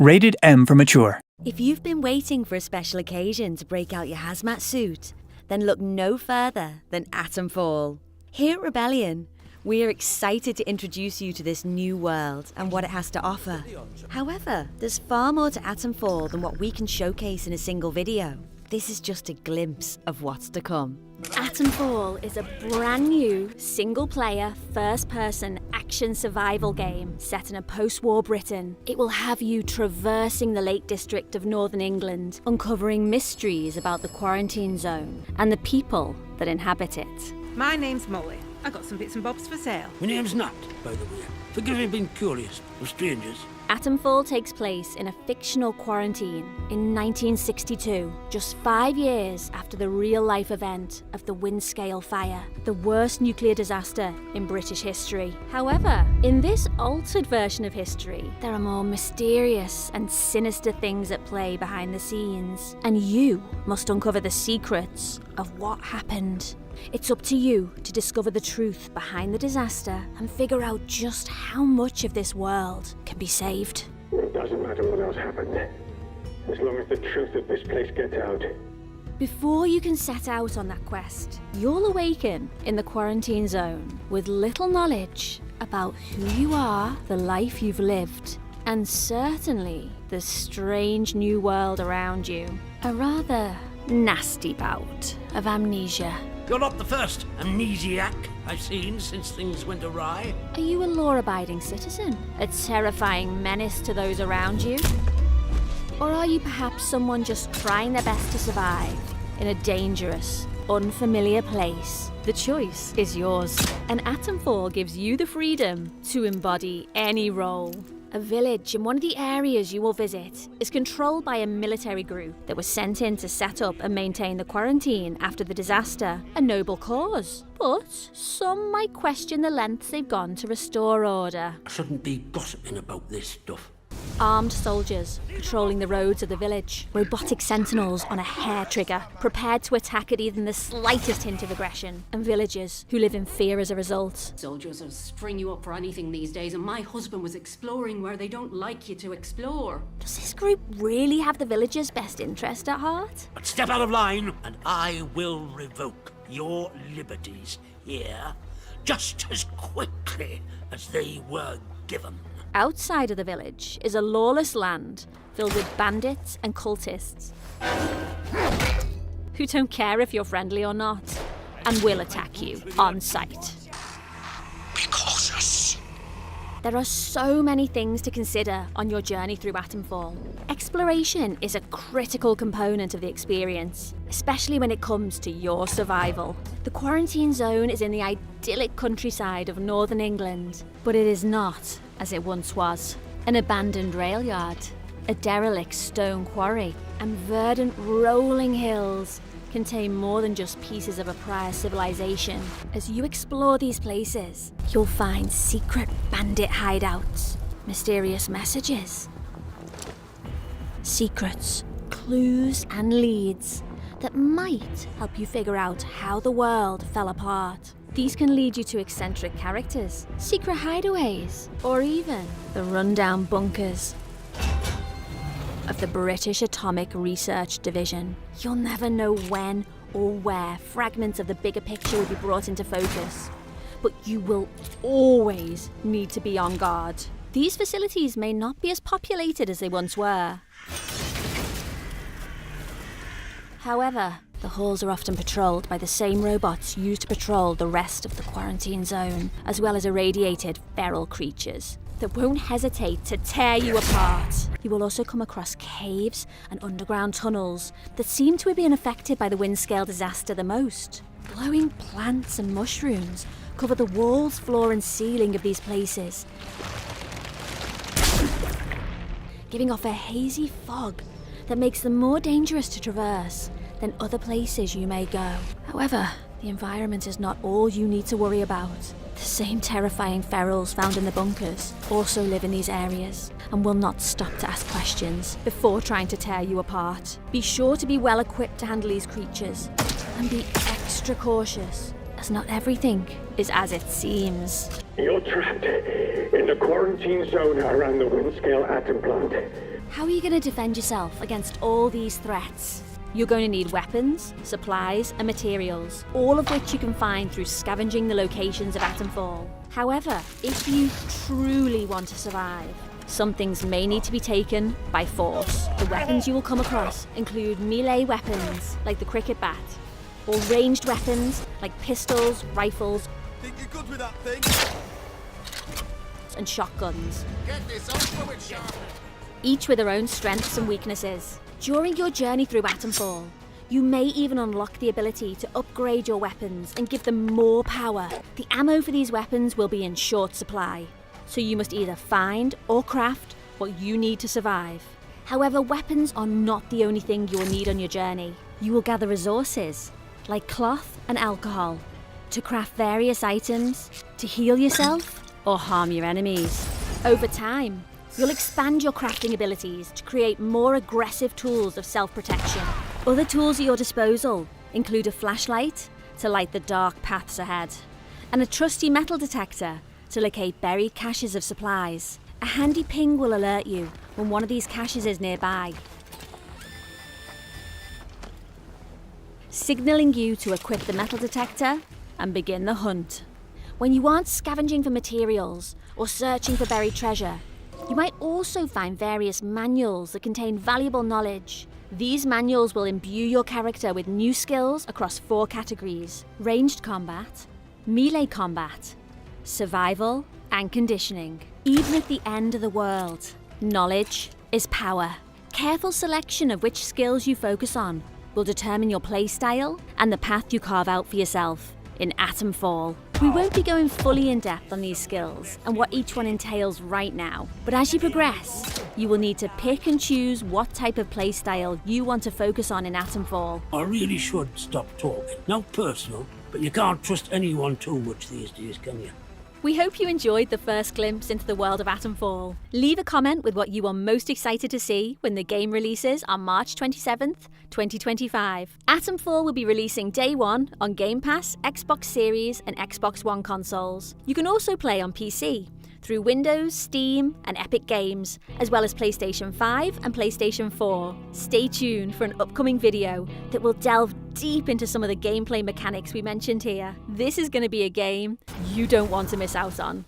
Rated M for mature. If you've been waiting for a special occasion to break out your hazmat suit, then look no further than Atomfall. Here at Rebellion, we are excited to introduce you to this new world and what it has to offer. However, there's far more to Atomfall than what we can showcase in a single video. This is just a glimpse of what's to come. Atomfall is a brand new, single-player, first-person action survival game set in a post-war Britain. It will have you traversing the Lake District of Northern England, uncovering mysteries about the quarantine zone and the people that inhabit it. My name's Molly. I got some bits and bobs for sale. My name's Nat, by the way. Forgive me being curious of strangers. Atomfall takes place in a fictional quarantine in 1962, just 5 years after the real-life event of the Windscale fire, the worst nuclear disaster in British history. However, in this altered version of history, there are more mysterious and sinister things at play behind the scenes, and you must uncover the secrets of what happened. It's up to you to discover the truth behind the disaster and figure out just how much of this world can be saved. It doesn't matter what else happened, as long as the truth of this place gets out. Before you can set out on that quest, you'll awaken in the quarantine zone with little knowledge about who you are, the life you've lived, and certainly the strange new world around you. A rather nasty bout of amnesia. You're not the first amnesiac I've seen since things went awry. Are you a law-abiding citizen? A terrifying menace to those around you? Or are you perhaps someone just trying their best to survive in a dangerous, unfamiliar place? The choice is yours. And Atomfall gives you the freedom to embody any role. A village in one of the areas you will visit is controlled by a military group that was sent in to set up and maintain the quarantine after the disaster. A noble cause. But some might question the lengths they've gone to restore order. I shouldn't be gossiping about this stuff. Armed soldiers patrolling the roads of the village. Robotic sentinels on a hair trigger, prepared to attack at even the slightest hint of aggression. And villagers who live in fear as a result. Soldiers will string you up for anything these days, and my husband was exploring where they don't like you to explore. Does this group really have the villagers' best interest at heart? But step out of line, and I will revoke your liberties here just as quickly as they were given. Outside of the village is a lawless land filled with bandits and cultists who don't care if you're friendly or not and will attack you on sight. Be cautious. There are so many things to consider on your journey through Atomfall. Exploration is a critical component of the experience, especially when it comes to your survival. The quarantine zone is in the idyllic countryside of northern England, but it is not as it once was. An abandoned rail yard, a derelict stone quarry, and verdant rolling hills contain more than just pieces of a prior civilization. As you explore these places, you'll find secret bandit hideouts, mysterious messages, secrets, clues, and leads that might help you figure out how the world fell apart. These can lead you to eccentric characters, secret hideaways, or even the rundown bunkers of the British Atomic Research Division. You'll never know when or where fragments of the bigger picture will be brought into focus, but you will always need to be on guard. These facilities may not be as populated as they once were. However, the halls are often patrolled by the same robots used to patrol the rest of the quarantine zone, as well as irradiated feral creatures that won't hesitate to tear you apart. You will also come across caves and underground tunnels that seem to have been affected by the Windscale disaster the most. Glowing plants and mushrooms cover the walls, floor and ceiling of these places, giving off a hazy fog that makes them more dangerous to traverse than other places you may go. However, the environment is not all you need to worry about. The same terrifying ferals found in the bunkers also live in these areas and will not stop to ask questions before trying to tear you apart. Be sure to be well equipped to handle these creatures and be extra cautious as not everything is as it seems. You're trapped in the quarantine zone around the Windscale atom plant. How are you going to defend yourself against all these threats? You're going to need weapons, supplies, and materials, all of which you can find through scavenging the locations of Atomfall. However, if you truly want to survive, some things may need to be taken by force. The weapons you will come across include melee weapons, like the cricket bat, or ranged weapons, like pistols, rifles, Think you're good with that thing? and shotguns, Get this over with, Sharp. each with their own strengths and weaknesses. During your journey through Atomfall, you may even unlock the ability to upgrade your weapons and give them more power. The ammo for these weapons will be in short supply, so you must either find or craft what you need to survive. However, weapons are not the only thing you will need on your journey. You will gather resources, like cloth and alcohol, to craft various items, to heal yourself, or harm your enemies. Over time, you'll expand your crafting abilities to create more aggressive tools of self-protection. Other tools at your disposal include a flashlight to light the dark paths ahead, and a trusty metal detector to locate buried caches of supplies. A handy ping will alert you when one of these caches is nearby, signalling you to equip the metal detector and begin the hunt. When you aren't scavenging for materials or searching for buried treasure, you might also find various manuals that contain valuable knowledge. These manuals will imbue your character with new skills across 4 categories: ranged combat, melee combat, survival, and conditioning. Even at the end of the world, knowledge is power. Careful selection of which skills you focus on will determine your playstyle and the path you carve out for yourself in Atomfall. We won't be going fully in depth on these skills and what each one entails right now, but as you progress, you will need to pick and choose what type of playstyle you want to focus on in Atomfall. I really should stop talking. Not personal, but you can't trust anyone too much these days, can you? We hope you enjoyed the first glimpse into the world of Atomfall. Leave a comment with what you are most excited to see when the game releases on March 27th, 2025. Atomfall will be releasing Day 1 on Game Pass, Xbox Series and Xbox One consoles. You can also play on PC through Windows, Steam and Epic Games, as well as PlayStation 5 and PlayStation 4. Stay tuned for an upcoming video that will delve deep into some of the gameplay mechanics we mentioned here. This is going to be a game you don't want to miss out on.